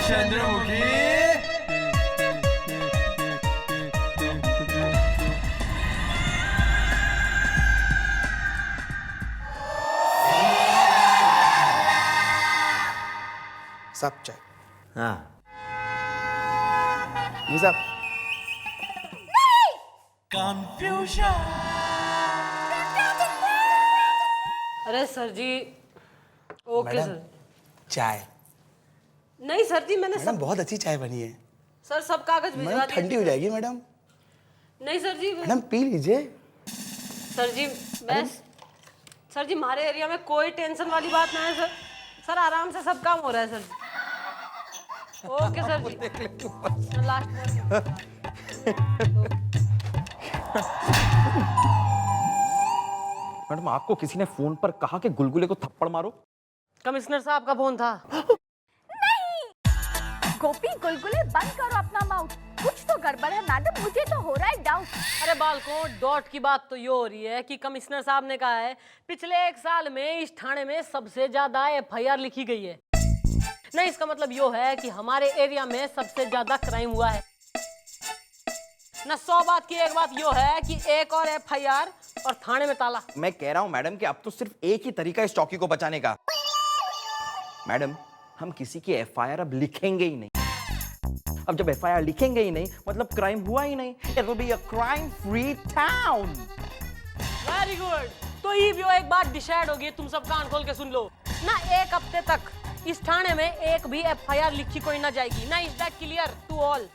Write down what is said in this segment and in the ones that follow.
चंद्रमुखी। साहब चाय। हाँ जी साहब। कंफ्यूजन। अरे सर जी, ओके मैडम, सर। चाय। नहीं सर जी, मैंने मैडम सब बहुत अच्छी चाय बनी है। सर सब कागज भिजवा मैडम दिए। ठंडी हो जाएगी मैडम। नहीं सर जी, मैडम पी लीजिए। सर जी मैं सर जी हमारे एरिया में कोई टेंशन वाली बात नहीं है सर। सर आराम से सब काम हो रहा है सर जी। ओके सर जी। लास्ट मैडम आपको किसी ने फोन पर कहा कि गुलगुले को थप्पड़ मारो? कमिश्नर साहब का फोन था। गोपी गुलगुले बंद करो अपना माउथ। कुछ तो गड़बड़ है मैडम, मुझे तो हो रहा है डाउट। अरे बालकों, डॉट की बात तो ये हो रही है कि कमिश्नर साहब ने कहा है पिछले 1 साल में इस थाने में सबसे ज्यादा FIR लिखी गई है। नहीं, इसका मतलब यो है कि हमारे एरिया में सबसे ज्यादा क्राइम हुआ है ना। 100 बात की एक बात यो है कि एक और FIR और थाने में ताला। मैं कह रहा हूं मैडम कि अब तो सिर्फ एक ही तरीका है इस चौकी को बचाने का। मैडम हम किसी की FIR अब लिखेंगे ही नहीं। अब जब FIR लिखेंगे ही नहीं मतलब क्राइम हुआ ही नहीं। It will be a crime free town। Very good. तो ये भी एक बात डिसाइड होगी, तुम सब कान खोल के सुन लो ना। 1 हफ्ते तक इस थाने में एक भी FIR लिखी कोई ना जाएगी ना। Is that clear to all?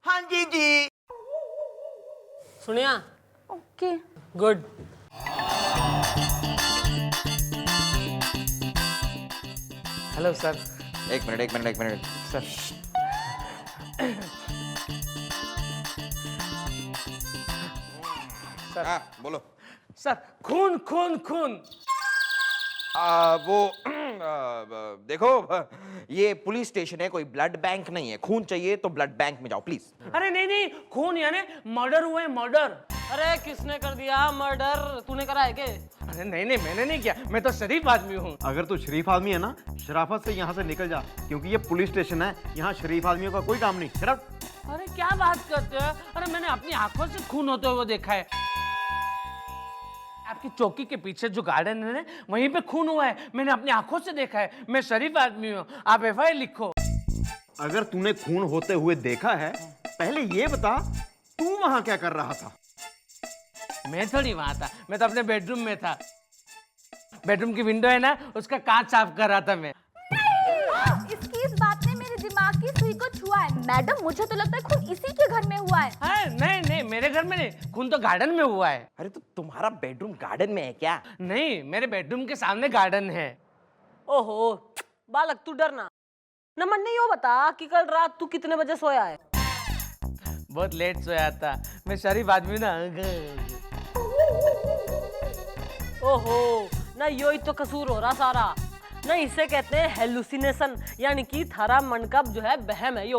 हाँ जी जी। सुनिया? ओके। गुड। Hello sir. एक मिनट सर हाँ बोलो। सर खून खून खून। वो देखो ये पुलिस स्टेशन है, कोई ब्लड बैंक नहीं है। खून चाहिए तो ब्लड बैंक में जाओ प्लीज। अरे नहीं नहीं, खून यानी मर्डर हुए, मर्डर। अरे किसने कर दिया मर्डर? तूने करा है क्या? अरे नहीं नहीं, मैंने नहीं किया, मैं तो शरीफ आदमी हूँ। अगर तू शरीफ आदमी है ना, शराफत से यहाँ से निकल जा, क्योंकि ये पुलिस स्टेशन है। यहाँ शरीफ आदमियों का कोई काम नहीं। शराफ। अरे क्या बात करते हो? अरे मैंने अपनी आंखों से खून होते हुए देखा है। आपकी चौकी के पीछे जो गार्डन है ना, वहीं पे खून हुआ है। मैंने अपनी आंखों से देखा है। मैं शरीफ आदमी हूँ। आप FIR लिखो। अगर तूने खून होते हुए देखा है, पहले ये बता तू वहां क्या कर रहा था? मैं थोड़ी वहां था, मैं तो अपने बेडरूम में था। बेडरूम की विंडो है ना, उसका कांच साफ कर रहा था मैं। इसकी इस बात ने मेरे दिमाग की सुई को छुआ है। मैडम मुझे तो लगता है खून इसी के घर में हुआ है। नहीं नहीं, मेरे घर में नहीं, खून तो गार्डन में हुआ है। अरे तो तुम्हारा बेडरूम गार्डन में है क्या? नहीं, मेरे बेडरूम के सामने गार्डन है। ओहो बालक, तू डरना। नमन ने यो बता कि कल रात तू कितने बजे सोया है? बहुत लेट सोया था, मैं शरीफ आदमी ना। ओहो ना, यो ही तो कसूर हो रहा सारा ना। इसे कहते हैं हेलुसिनेशन, यानी कि थारा मन का जो है वहम है यो।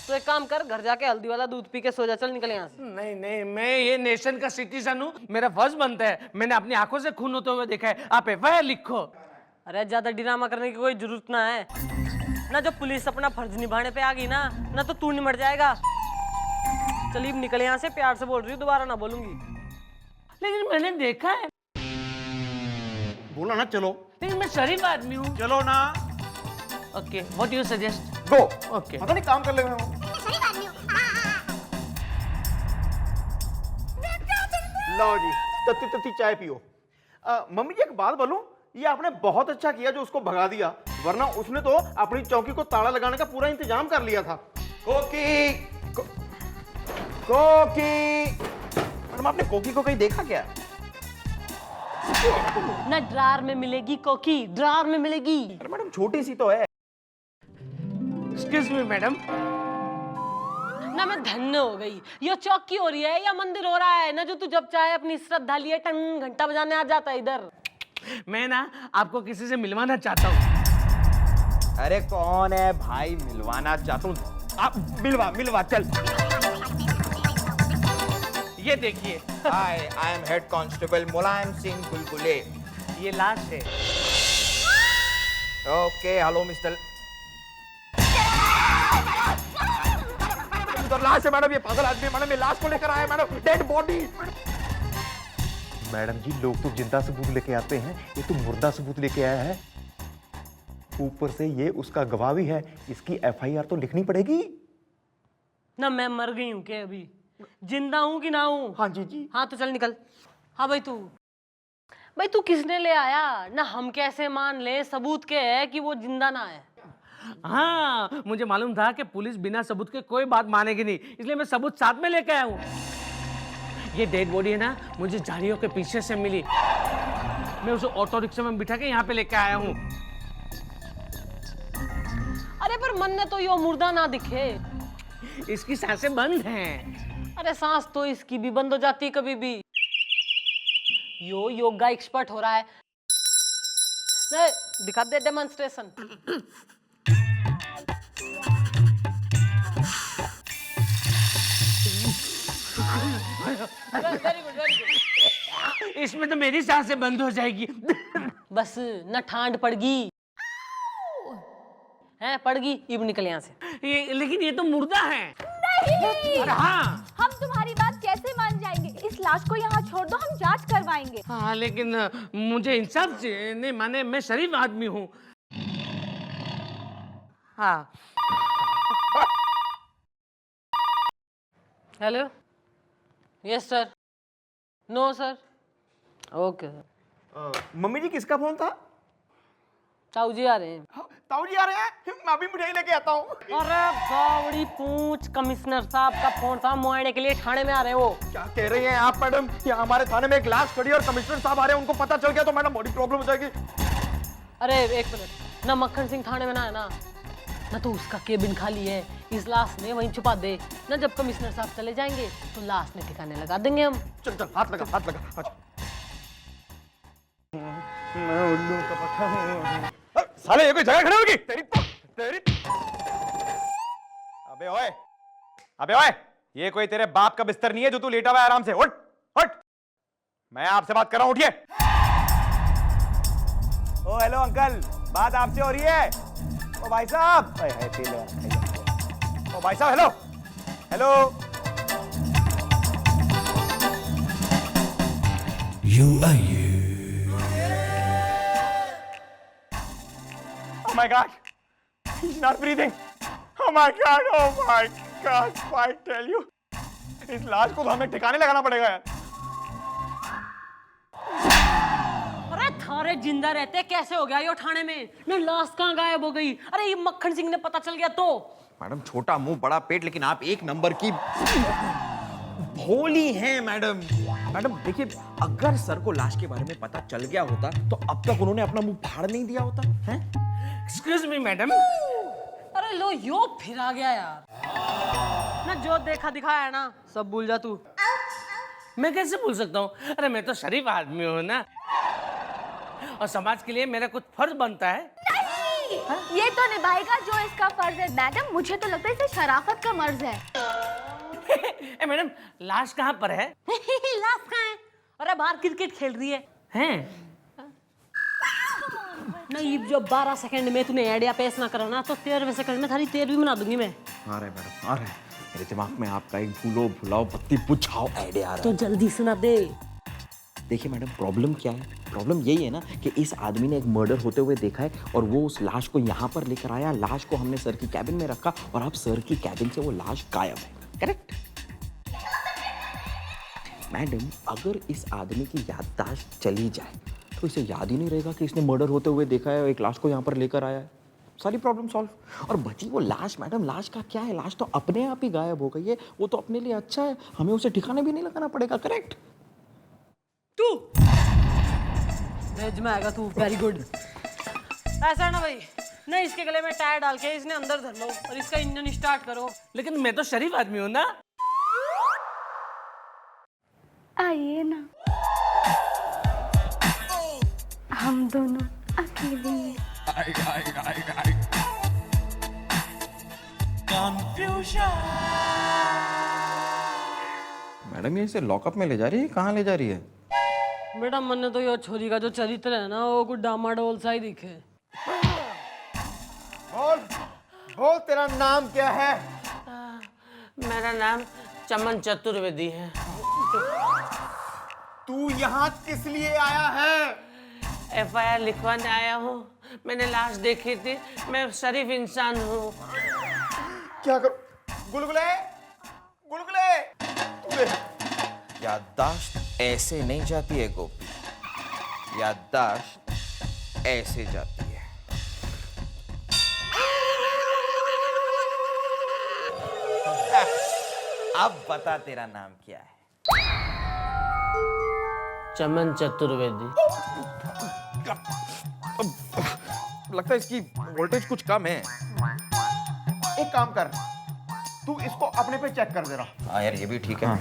तो एक काम कर, घर जाके हल्दी वाला दूध पी के सो जा। चल निकल यहाँ से। नहीं नहीं, मैं ये नेशन का सिटीजन हूँ, मेरा फर्ज बनता है। मैंने अपनी आंखों से खून होते हुए देखा है। आप FIR लिखो। अरे ज्यादा ड्रामा करने की कोई जरूरत ना है ना। जब पुलिस अपना फर्ज निभाने पे आ गई ना तो तू निमट जाएगा। चलिए निकल यहाँ से, प्यार से बोल रही हूँ, दोबारा ना बोलूंगी। लेकिन मैंने देखा है। बोला ना चलो। लेकिन मैं शरीफ आदमी हूँ। चलो ना। Okay, what you suggest? Go. Okay. पता नहीं काम कर ले रहे हो। लो जी, तत्ती तत्ती चाय पियो। मम्मी जी एक बात बोलूं, ये आपने बहुत अच्छा किया जो उसको भगा दिया, वरना उसने तो अपनी चौकी को ताला लगाने का पूरा इंतजाम कर लिया था। कोकी कोकी। मैडम आपने कोकी को कहीं देखा क्या? ना ड्रार में मिलेगी कोकी, ड्रार में मिलेगी। अरे मैडम छोटी सी तो है। Excuse me madam. ना मैं धन्य हो गई। ये चौकी हो रही है या मंदिर हो रहा है ना, जो तू जब चाहे अपनी श्रद्धा लिए टन घंटा बजाने आ जाता है इधर। मैं ना आपको किसी से मिलवाना चाहता हूँ। अरे कौन है भाई मिलवाना चाहता हूँ? आप मिलवा चल। ये देखिए। I am head constable Mulayam Singh गुलगुले। ये लाश है। ओके हेलो मिस्टर तो लाश है मैडम, ये पागल आदमी है मैडम, ये लाश को लेकर आया है मैडम, डेड बॉडी। मैडम जी लोग तो जिंदा सबूत लेके आते हैं, ये तो मुर्दा सबूत लेके आया है। ऊपर से ये उसका गवाह भी है, इसकी एफआईआर तो लिखनी पड़ेगी। ना मैं मर गई हूँ क्या अभी, जिंदा हूँ कि ना हूँ? हाँ जी। हाँ तो चल निकल। हाँ भाई तू किसने ले आया ना, हम कैसे मान ले सबूत के है कि वो जिंदा ना है? हाँ, मुझे मालूम था कि पुलिस बिना सबूत के कोई बात मानेगी नहीं, इसलिए मैं सबूत साथ में लेके आया हूँ। ये डेड बॉडी है ना, मुझे झाड़ियों के पीछे से मिली, मैं उसे ऑटो रिक्शा में बिठा के यहाँ पे लेके आया हूँ। अरे पर मन ने तो यो मुर्दा ना दिखे। इसकी सांसें बंद हैं। अरे सांस तो इसकी भी बंद हो जाती है कभी भी। यो योगा एक्सपर्ट हो रहा है। नहीं, दिखा दे डेमोन्स्ट्रेशन। Very good. इसमें तो मेरी सांसें बंद हो जाएगी। बस न ठांड पड़गी है, पड़गी इब निकल यहाँ से। लेकिन ये तो मुर्दा है। नहीं, अरे हाँ। हम तुम्हारी बात कैसे मान जाएंगे? इस लाश को यहाँ छोड़ दो, हम जांच करवाएंगे। हाँ लेकिन मुझे इंसाफ से नहीं, माने मैं शरीफ आदमी हूँ। हाँ। Hello, yes sir, no sir, okay sir. Mummy ji किसका फोन था? ताऊ जी आ रहे हैं। ताऊ जी आ रहे हैं, मैं भी मिठाई लेके आता हूँ। अरे बावड़ी पूछ, कमिश्नर साहब का फोन था, मुआयने के लिए थाने में आ रहे हैं वो। क्या कह रही हैं आप मैडम? यहाँ हमारे थाने में एक लाश खड़ी है और कमिश्नर साहब आ रहे हैं, उनको पता चल गया तो मैडम बड़ी प्रॉब्लम हो जाएगी। अरे एक मिनट, ना मक्खन सिंह थाने में ना है ना तो उसका केबिन खाली है, इस लाश ने वहीं छुपा दे ना, जब कमिश्नर साहब चले जाएंगे तो लाश ने ठिकाने लगा देंगे हम। चल हाथ लगा। मैं उल्लू का पट्टा हूँ। साले ये कोई जगह खड़े होगी? तेरी अबे ओए, ये कोई तेरे बाप का बिस्तर नहीं है जो तू लेटा हुआ है आराम से। उठ, मैं आपसे बात कर रहा हूँ, उठिए। ओ हेलो अंकल, बात आपसे हो रही है। ओ भाई साहब, ओ भाई साहब, hello. You are you. Oh my God, he's not breathing. Oh my God, I tell you, इस लाश को तो हमें ठिकाने लगाना पड़ेगा यार। अरे थारे जिंदा रहते कैसे हो गया ये थाने में ना, लाश कहाँ गायब हो गई? अरे ये मक्खन सिंह ने पता चल गया तो। मैडम छोटा मुंह बड़ा पेट, लेकिन आप एक नंबर की भोली हैं मैडम। मैडम देखिए, अगर सर को लाश के बारे में पता चल गया होता तो अब तक उन्होंने अपना मुंह फाड़ नहीं दिया होता है। Excuse me madam. अरे लो यो फिर आ गया यार, ना जो देखा दिखाया है ना सब भूल जा तू। मैं कैसे भूल सकता हूँ? अरे मैं तो शरीफ आदमी हूँ ना, और समाज के लिए मेरा कुछ फर्ज बनता है। नहीं, ये तो निभाएगा जो इसका फर्ज है। मैडम मुझे तो लगता है इसे शराफत का मर्ज है। ए मैडम, लाश कहाँ पर है? लाश कहाँ है? अरे बाहर क्रिकेट खेल रही है। हैं? नहीं, जब 12 सेकंड में तूने आइडिया पेश ना करो ना तो 13वें सेकंड में थारी 13वीं बना दूंगी मैं। आ रहा है मैडम, आ रहा है मेरे दिमाग में आपका एक भूलो भुलाओ बत्ती बुझाओ आइडिया आ रहा तो है। जल्दी सुना दे। देखिए मैडम, प्रॉब्लम क्या है? प्रॉब्लम यही है ना कि इस आदमी ने एक मर्डर होते हुए देखा है और वो उस लाश को यहाँ पर लेकर आया, लाश को हमने सर की कैबिन में रखा और अब सर की कैबिन से वो लाश गायब है। करेक्ट मैडम, अगर इस आदमी की याददाश्त चली जाए तो इसे याद ही नहीं रहेगा कि इसने मर्डर होते हुए देखा है और एक लाश को यहाँ पर लेकर आया है। सारी प्रॉब्लम सॉल्व। और बची वो लाश, मैडम लाश का क्या है? लाश तो अपने आप ही गायब हो गई है, वो तो अपने लिए अच्छा है, हमें उसे ठिकाने भी नहीं लगाना पड़ेगा। करेक्ट? तू वेज में आएगा तू, वेरी गुड। ऐसा है ना भाई, नहीं इसके गले में टायर डाल के इसने अंदर धर लो और इसका इंजन स्टार्ट करो। लेकिन मैं तो शरीफ आदमी हूँ ना। आइए ना, हम दोनों अकेले हैं। मैडम ये इसे लॉकअप में ले जा रही है, कहाँ ले जा रही है? बेटा मन ने तो ये छोरी का जो चरित्र है ना वो कुछ डामाडोल सा ही दिखे। बोल तेरा नाम क्या है? मेरा नाम चमन चतुर्वेदी है। तू यहाँ किस लिए आया है? एफआईआर लिखवाने आया हूँ। मैंने लाश देखी थी। मैं शरीफ इंसान हूँ। क्या कर? गुलगुले, गुलगुले, तू देख। याददाश्त ऐसे नहीं जाती है गोपी, याददाश्त ऐसे जाती है। अब बता तेरा नाम क्या है? चमन चतुर्वेदी। लगता है इसकी वोल्टेज कुछ कम है। एक काम कर, तू इसको अपने पे चेक कर दे रहा। हाँ यार, ये भी ठीक है।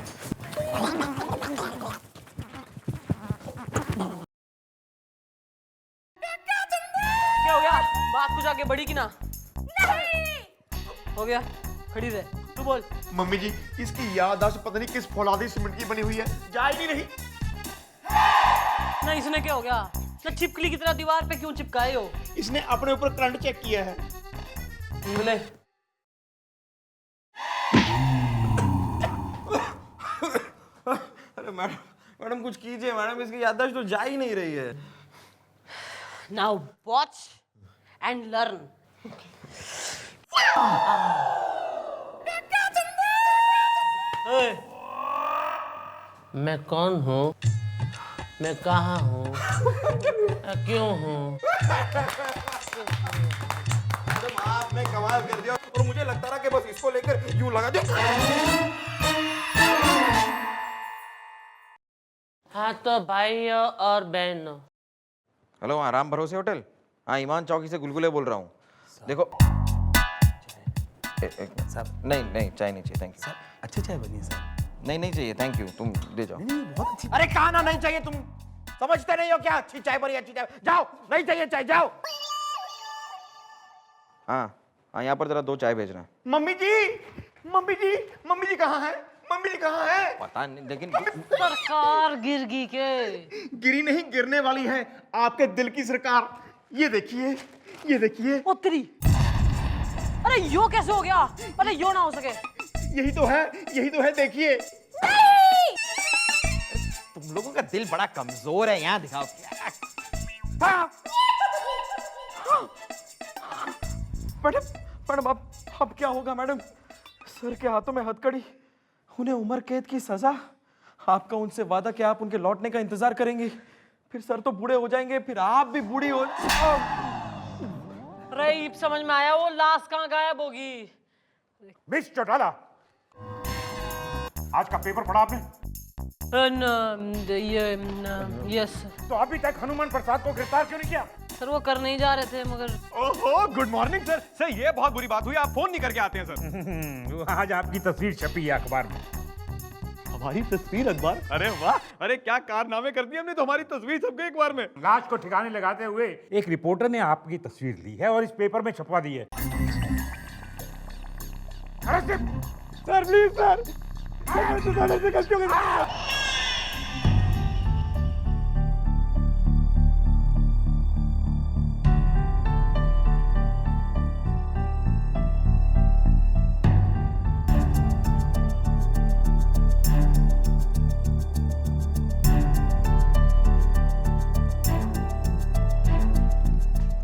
क्या हो गया? बात कुछ आगे बढ़ी कि ना? नहीं। हो गया, खड़ी रह, तू बोल। मम्मी जी, इसकी याददाश्त पता नहीं किस फौलादी सीमेंट की बनी हुई है, जा ही नहीं रही। ना इसने क्या हो गया? ना छिपकली की तरह दीवार पे क्यों चिपकाए हो? इसने अपने ऊपर करंट चेक किया है। बोले अरे मैडम कुछ कीजिए मैडम, इसकी याददाश्त तो जा ही नहीं रही है। Now watch and learn. मैं कौन हूँ? मैं कहाँ हूँ? क्यों हूँ? मैडम आपने कमाल कर दिया, और मुझे लगता रहा कि बस इसको लेकर यूं लगा दो। हाँ तो भाइयों और बहनों, हेलो, हाँ राम भरोसे होटल। हाँ, ईमान चौकी से गुलगुले बोल रहा हूँ। देखो साहब, नहीं चाय नहीं चाहिए, थैंक यू। अच्छी चाय बनी है सर। नहीं चाहिए, थैंक यू, तुम दे जाओ। बहुत अच्छी। अरे कहा ना नहीं चाहिए, तुम समझते नहीं हो क्या? अच्छी चाय बनी, अच्छी चाय, जाओ, नहीं चाहिए चाय, जाओ। हाँ, यहाँ पर जरा 2 चाय भेजना। मम्मी जी, मम्मी जी, मम्मी जी कहाँ है? मम्मी जी कहाँ है? पता नहीं, लेकिन सरकार गिर गई के। गिरी नहीं, गिरने वाली है आपके दिल की सरकार। ये देखिए, ये देखिए, उत्तरी। अरे यो कैसे हो गया? अरे यो ना हो सके। यही तो है, यही तो है, देखिए। तुम लोगों का दिल बड़ा कमजोर है, यहाँ दिखाओ क्या। हाँ। मैडम अब क्या होगा मैडम? सर के हाथों में हथकड़ी, उन्हें उम्र कैद की सजा। आपका उनसे वादा कि आप उनके लौटने का इंतजार करेंगे। फिर सर तो बूढ़े हो जाएंगे, फिर आप भी बूढ़ी हो। अरे समझ में आया, वो लाश कहाँ गायब होगी? मिस चौटाला, आज का पेपर पढ़ा आपने? यस तो अभी तक हनुमान प्रसाद को गिरफ्तार क्यों नहीं किया? सर, वो कर नहीं जा रहे थे मगर। ओहो, गुड मॉर्निंग सर। सर ये बहुत बुरी बात हुई, आप फोन नहीं करके आते हैं सर। आज आपकी तस्वीर छपी है अखबार में। हमारी तस्वीर अखबार? अरे वाह, अरे क्या कारनामे कर दिए हमने, तो हमारी तस्वीर छप गई अखबार में। लाश को ठिकाने लगाते हुए एक रिपोर्टर ने आपकी तस्वीर ली है और इस पेपर में छपवा दी है। सर प्लीज सर, से गलतियों के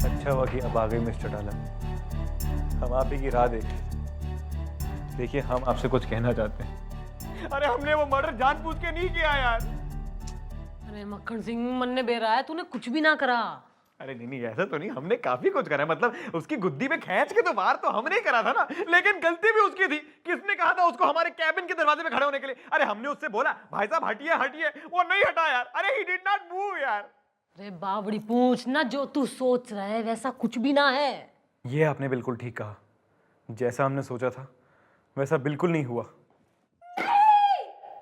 अच्छा हुआ कि अब आ गई मिस्टर डाला। हम आप ही की राह देखें। देखिए, हम आपसे कुछ कहना चाहते हैं। अरे हमने वो मर्डर जानबूझ के नहीं किया यार। अरे मक्खन सिंह, मन ने बेरा है, तूने कुछ भी ना करा। अरे नहीं ऐसा तो नहीं, हमने काफी कुछ करा है। मतलब उसकी गुद्दी में खींच के तो बाहर तो हमने ही करा था ना, लेकिन गलती भी उसकी थी। किसने कहा था उसको हमारे कैबिन के दरवाजे में खड़े होने के लिए? अरे हमने उससे बोला भाई साहब हटिए हटिए, वो नहीं हटा यार। अरे ही डिड नॉट मूव यार। अरे बावड़ी पूछ ना, जो तू सोच रहा है वैसा कुछ भी ना है। ये आपने बिल्कुल ठीक कहा। जैसा हमने सोचा था वैसा बिल्कुल नहीं हुआ।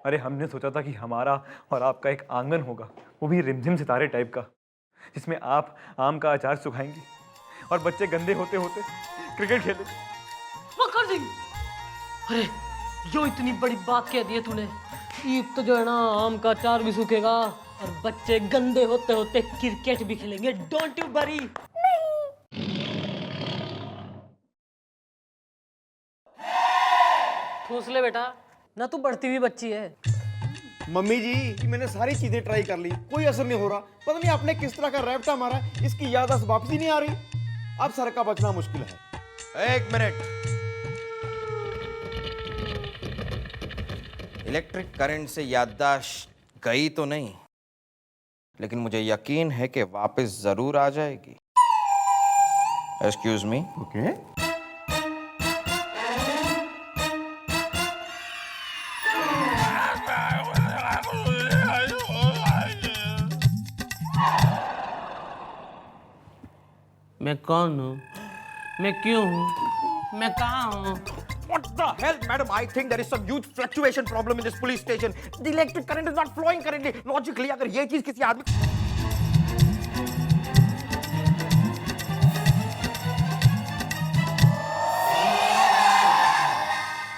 अरे हमने सोचा था कि हमारा और आपका एक आंगन होगा, वो भी रिमझिम सितारे टाइप का, जिसमें आप आम का अचार सुखाएंगे और बच्चे गंदे होते होते क्रिकेट खेलेंगे। मक्खन सिंह, अरे जो इतनी बड़ी बात कह दी है तूने। ईद तो जो है ना, आम का अचार भी सूखेगा और बच्चे गंदे होते होते क्रिकेट भी खेलेंगे। Don't you worry. ठूस ले बेटा, ना तू बढ़ती हुई बच्ची है। मम्मी जी मैंने सारी चीजें ट्राई कर ली, कोई असर नहीं हो रहा। पता नहीं आपने किस तरह का रैप्टा मारा, इसकी याददाश्त वापस ही नहीं आ रही। अब सर का बचना मुश्किल है। एक मिनट। इलेक्ट्रिक करंट से याददाश्त गई तो नहीं, लेकिन मुझे यकीन है कि वापस जरूर आ जाएगी। Excuse me. ओके। मैं कौन हूँ, मैं क्यों हूँ, मैं कहाँ हूँ? What the hell, madam? I think there is some huge fluctuation problem in this police station. The electric current is not flowing currently. Logically, अगर ये चीज किसी आदमी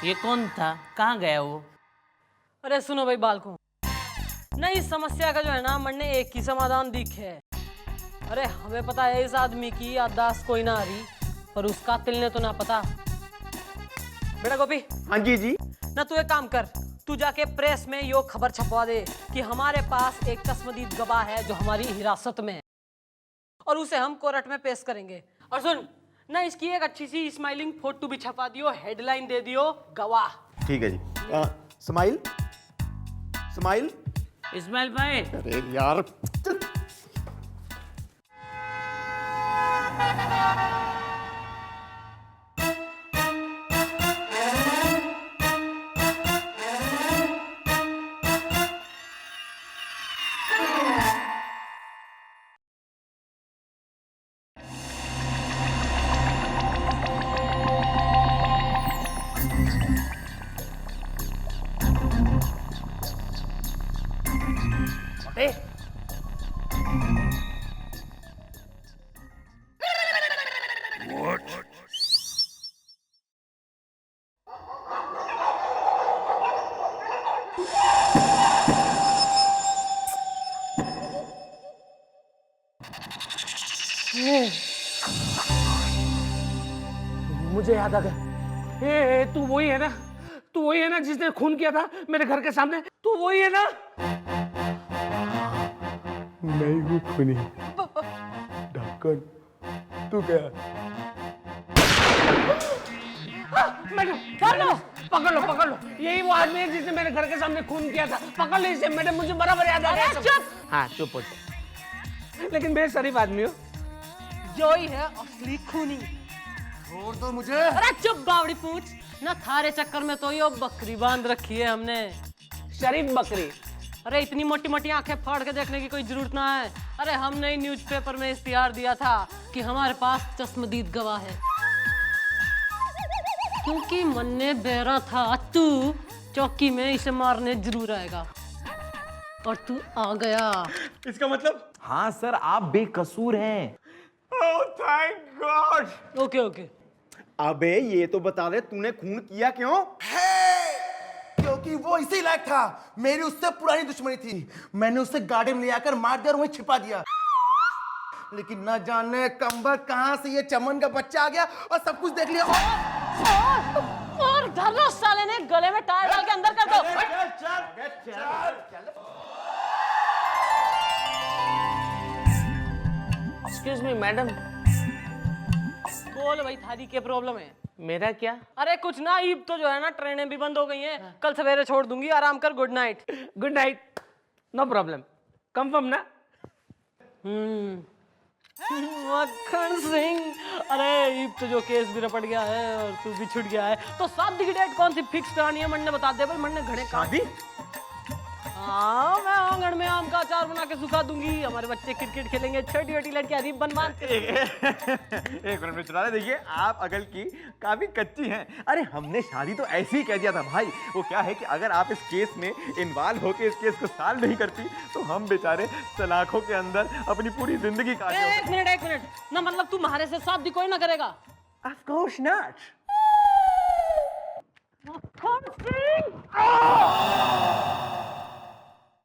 ये कौन था, कहाँ गया वो? अरे सुनो भाई बालको, नहीं इस समस्या का जो है ना मन ने एक ही समाधान दिखे है। अरे हमें पता है इस आदमी की याददाश्त कोई ना आ रही, पर उसका तिल ने तो ना पता। बेटा गोपी। हाँ जी। ना तू एक काम कर, तू जाके प्रेस में यो खबर छपवा दे कि हमारे पास एक चश्मदीद गवाह है जो हमारी हिरासत में है, और उसे हम कोर्ट में पेश करेंगे। और सुन ना, इसकी एक अच्छी सी स्माइलिंग फोटो भी छपा दियो, हेडलाइन दे दियो गवाह। ठीक है जी। Smile smile. इस्माइल भाई, अरे यार मुझे याद आ गया। ए, तू वही है ना, तू वही है ना जिसने खून किया था मेरे घर के सामने? तू वही है ना? नहीं हूँ खूनी ढक्कन, तू क्या? मैडम पकड़ लो, यही वो आदमी है जिसने मेरे घर के सामने खून किया था। पकड़ लो इसे मैडम, मुझे बराबर याद आ गया। चुप। हाँ चुप हो जा। लेकिन मैं शरीफ आदमी हूँ। जो ही है असली खूनी। छोड़ दो मुझे। अरे चुप बावड़ी पूछ ना, थारे चक्कर में तो यो बकरी बांध रखी है हमने। शरीफ बकरी। अरे इतनी मोटी मोटी आंखें फाड़ के देखने की कोई जरूरत ना है। अरे हमने ही न्यूज़पेपर में इश्तिहार दिया था कि हमारे पास चश्मदीद गवाह है, क्योंकि मन ने बहरा था तू चौकी में इसे मारने जरूर आएगा, और तू आ गया। इसका मतलब? हाँ सर, आप बेकसूर हैं। Oh thank God. ओके। अबे ये तो बता दे, तूने खून किया क्यों? क्योंकि वो इसी लायक था। मेरी उससे पुरानी दुश्मनी थी, मैंने उसे गाड़ी में ले आकर मार दिया और वहीं छिपा दिया। लेकिन न जाने कम्बर कहां से ये चमन का बच्चा आ गया और सब कुछ देख लिया। और धर साले ने गले में टायर डाल के अंदर कर दो। Excuse me madam. बोल भाई, थारी क्या प्रॉब्लम है? मेरा क्या? अरे कुछ ना, ईब तो जो है ना ट्रेनें भी बंद हो गई हैं, कल सवेरे छोड़ दूंगी, आराम कर। Good night. Good night. No problem. Confirm ना? मक्खन सिंह, अरे ईब तो जो केस भी रपट गया है और तू भी छूट गया है, तो शादी की डेट कौन सी फिक्स करानी है? मन ने बता दे भाई, मन ने घड़े शादी। हाँ, मैं आंगन में आम का अचार बना के सुखा दूंगी, हमारे बच्चे क्रिकेट खेलेंगे, छोटी छोटी लड़कियां रीब बनवा। एक मिनट में चला। देखिए आप अकल की काफी कच्ची हैं। अरे हमने शादी तो ऐसे ही कह दिया था भाई। वो क्या है कि अगर आप इस केस में इन्वॉल्व होकर इस केस को सॉल्व नहीं करती तो हम बेचारे सलाखों के अंदर अपनी पूरी जिंदगी काटे। एक मिनट ना, मतलब तू हमारे से शादी कोई ना करेगा? Of course not. मक्खन सिंह